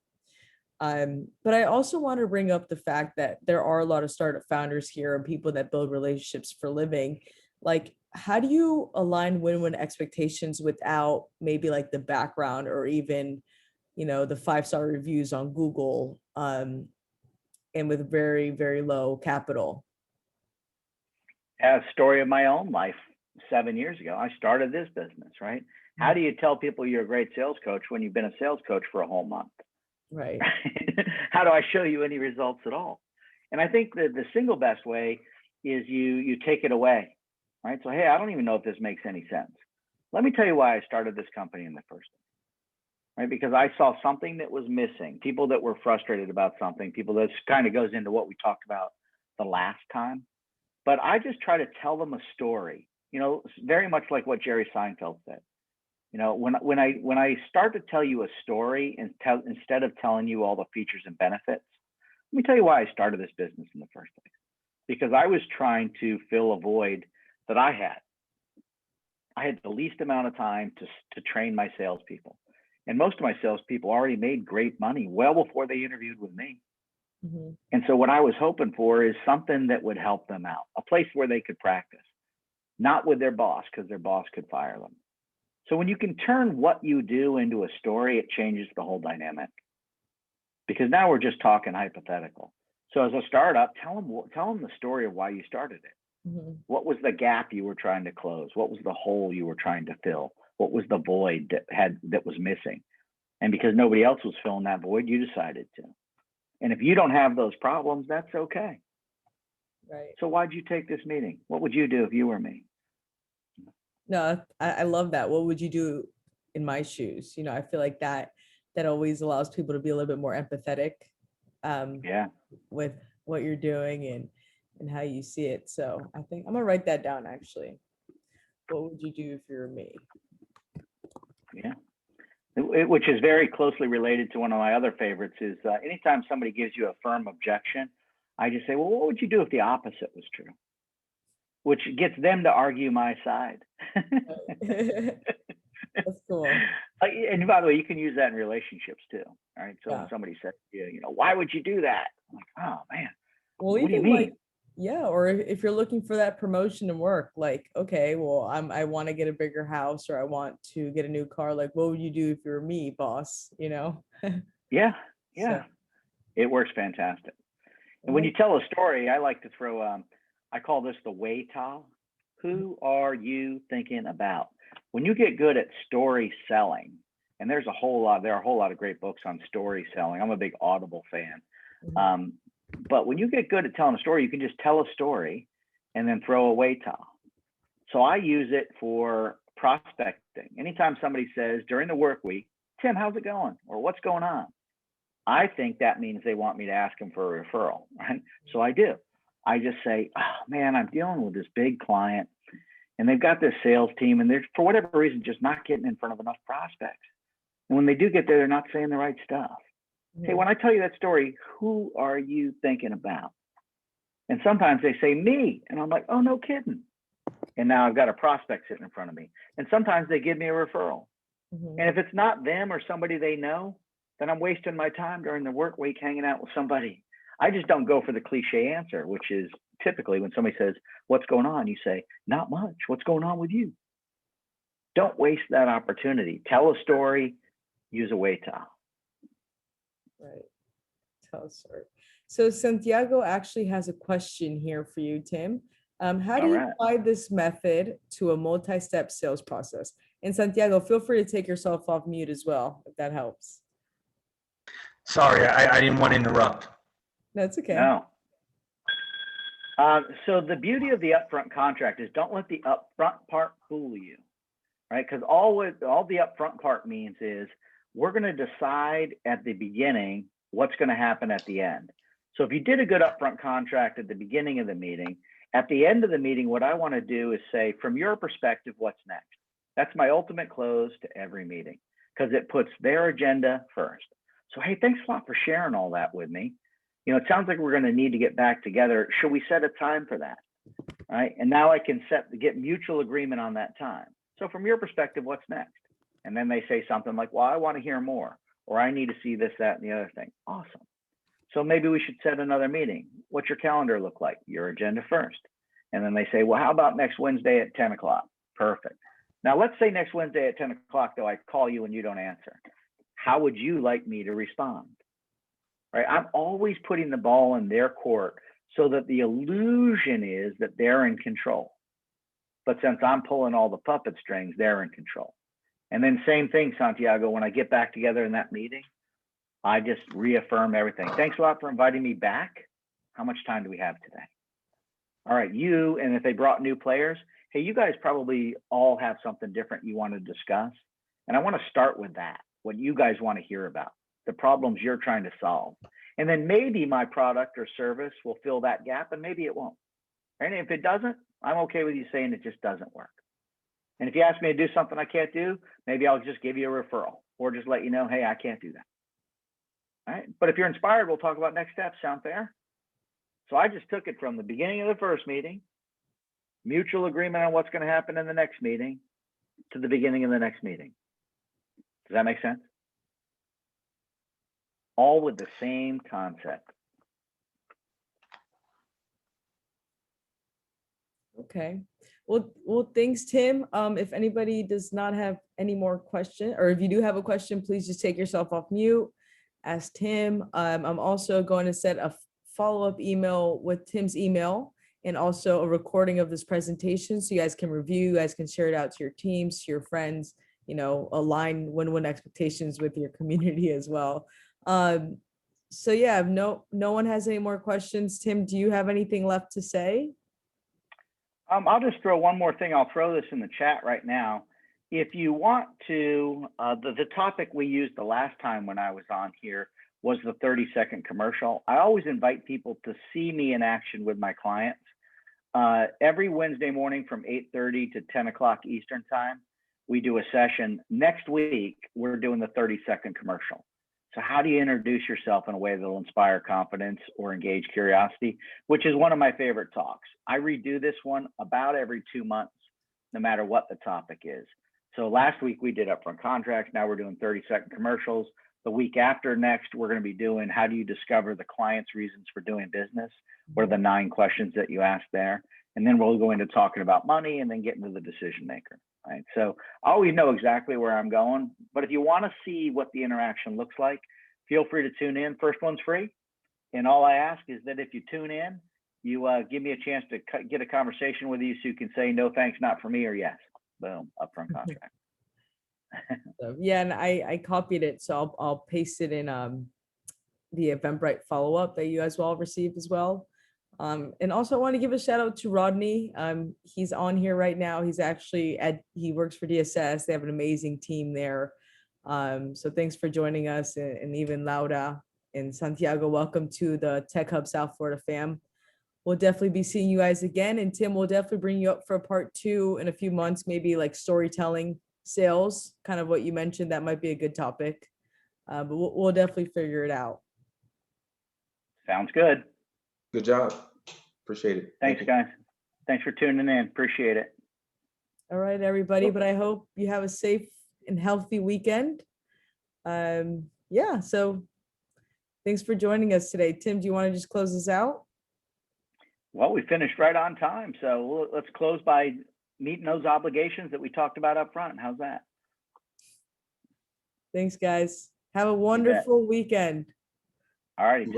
But I also want to bring up the fact that there are a lot of startup founders here and people that build relationships for a living. Like, how do you align win-win expectations without maybe like the background or even you know, the 5-star reviews on Google, and with very, very low capital. A story of my own life. 7 years ago, I started this business, right? How do you tell people you're a great sales coach when you've been a sales coach for a whole month? Right. How do I show you any results at all? And I think that the single best way is you take it away, right? So, hey, I don't even know if this makes any sense. Let me tell you why I started this company in the first place, right? Because I saw something that was missing, people that were frustrated about something, people that kind of goes into what we talked about the last time. But I just try to tell them a story, you know, very much like what Jerry Seinfeld said. You know, when I start to tell you a story instead of telling you all the features and benefits, let me tell you why I started this business in the first place. Because I was trying to fill a void that I had. I had the least amount of time to train my salespeople, and most of my salespeople already made great money well before they interviewed with me. Mhm. And so what I was hoping for is something that would help them out, a place where they could practice, not with their boss, because their boss could fire them. So when you can turn what you do into a story, it changes the whole dynamic. Because now we're just talking hypothetical. So as a startup, tell them the story of why you started it. Mhm. What was the gap you were trying to close? What was the hole you were trying to fill? What was the void that was missing? And because nobody else was filling that void, you decided to. And if you don't have those problems, that's okay. Right. So why'd you take this meeting? What would you do if you were me? No, I love that. What would you do in my shoes? You know, I feel like that always allows people to be a little bit more empathetic, Yeah. with what you're doing and how you see it. So I think I'm gonna write that down actually. What would you do if you were me? Yeah. Which is very closely related to one of my other favorites is anytime somebody gives you a firm objection, I just say, well, what would you do if the opposite was true? Which gets them to argue my side. That's cool. And by the way, you can use that in relationships too. All right. So Yeah. when somebody says, you know, why would you do that? I'm like, oh man, Well, what do you even mean? like, yeah, or if you're looking for that promotion in work, like, okay, well, I want to get a bigger house or I want to get a new car. Like, what would you do if you're me, boss? You know? Yeah. So, Yeah. It works fantastic. And when well, you tell a story, I like to throw, I call this the way towel. Who are you thinking about? When you get good at story selling, and there are a whole lot of great books on story selling. I'm a big Audible fan. mhm. But when you get good at telling a story, you can just tell a story and then throw a way towel. So I use it for prospecting. Anytime somebody says during the work week, Tim, how's it going? Or what's going on? I think that means they want me to ask them for a referral, right? So I do. I just say, oh man, I'm dealing with this big client and they've got this sales team and they're, for whatever reason, just not getting in front of enough prospects. And when they do get there, they're not saying the right stuff. Hey, when I tell you that story, who are you thinking about? And sometimes they say me, and I'm like, oh, no kidding. And now I've got a prospect sitting in front of me. And sometimes they give me a referral. Mhm. And if it's not them or somebody they know, then I'm wasting my time during the work week hanging out with somebody. I just don't go for the cliche answer, which is typically when somebody says, what's going on? You say, not much. What's going on with you? Don't waste that opportunity. Tell a story, use a way towel. Right. Tell us, sorry. So Santiago actually has a question here for you, Tim. How do All you right. apply this method to a multi-step sales process? And Santiago, feel free to take yourself off mute as well, if that helps. Sorry, I didn't want to interrupt. That's okay. No. So the beauty of the upfront contract is don't let the upfront part fool you, right? Because all the upfront part means is we're going to decide at the beginning what's going to happen at the end. So if you did a good upfront contract at the beginning of the meeting, at the end of the meeting, what I want to do is say, from your perspective, what's next? That's my ultimate close to every meeting because it puts their agenda first. So, hey, thanks a lot for sharing all that with me. You know, it sounds like we're going to need to get back together. Should we set a time for that? Right. And now I can get mutual agreement on that time. So from your perspective, what's next? And then they say something like, well, I want to hear more, or I need to see this, that, and the other thing. Awesome. So maybe we should set another meeting. What's your calendar look like? Your agenda first. And then they say, well, how about next Wednesday at 10 o'clock? Perfect. Now let's say next Wednesday at 10 o'clock, though, I call you and you don't answer. How would you like me to respond? Right? I'm always putting the ball in their court so that the illusion is that they're in control. But since I'm pulling all the puppet strings, they're in control. And then same thing, Santiago, when I get back together in that meeting, I just reaffirm everything. Thanks a lot for inviting me back. How much time do we have today? All right, you, and if they brought new players, hey, you guys probably all have something different you want to discuss. And I want to start with that, what you guys want to hear about, the problems you're trying to solve. And then maybe my product or service will fill that gap, and maybe it won't. And if it doesn't, I'm okay with you saying it just doesn't work. And if you ask me to do something I can't do, maybe I'll just give you a referral or just let you know, hey, I can't do that. All right. But if you're inspired, we'll talk about next steps. Sound fair? So I just took it from the beginning of the first meeting, mutual agreement on what's going to happen in the next meeting, to the beginning of the next meeting. Does that make sense? All with the same concept. Okay. Well, thanks, Tim. If anybody does not have any more questions, or if you do have a question, please just take yourself off mute. Ask Tim. I'm also going to set a follow-up email with Tim's email and also a recording of this presentation so you guys can review, you guys can share it out to your teams, to your friends, you know, align win-win expectations with your community as well. So yeah, if no one has any more questions, Tim, do you have anything left to say? I'll just throw one more thing. I'll throw this in the chat right now. If you want to, the topic we used the last time when I was on here was the 30-second commercial. I always invite people to see me in action with my clients. Every Wednesday morning from 8:30 to 10 o'clock Eastern time, we do a session. Next week, we're doing the 30-second commercial. So how do you introduce yourself in a way that'll inspire confidence or engage curiosity, which is one of my favorite talks. I redo this one about every 2 months, no matter what the topic is. So last week we did upfront contracts. Now we're doing 30-second commercials. The week after next, we're going to be doing how do you discover the client's reasons for doing business? What are the 9 questions that you asked there? And then we'll go into talking about money and then get into the decision maker. Right. So I always know exactly where I'm going, but if you want to see what the interaction looks like, feel free to tune in. First one's free. And all I ask is that if you tune in, you give me a chance to get a conversation with you so you can say, no, thanks, not for me, or yes. Boom, upfront contract. So, yeah, and I copied it, so I'll paste it in the Eventbrite follow-up that you guys will all receive as well. And also I want to give a shout out to Rodney. He's on here right now. He's actually he works for DSS. They have an amazing team there. So thanks for joining us, and even Laura and Santiago, welcome to the Tech Hub South Florida fam. We'll definitely be seeing you guys again. And Tim, we'll definitely bring you up for a part 2 in a few months, maybe like storytelling, sales, kind of what you mentioned. That might be a good topic, but we'll definitely figure it out. Sounds good. Good job. Appreciate it. Thanks, guys. Thanks for tuning in. Appreciate it. All right, everybody. But I hope you have a safe and healthy weekend. Yeah, so thanks for joining us today. Tim, do you want to just close this out? Well, we finished right on time. So let's close by meeting those obligations that we talked about up front. How's that? Thanks, guys. Have a wonderful weekend. All righty.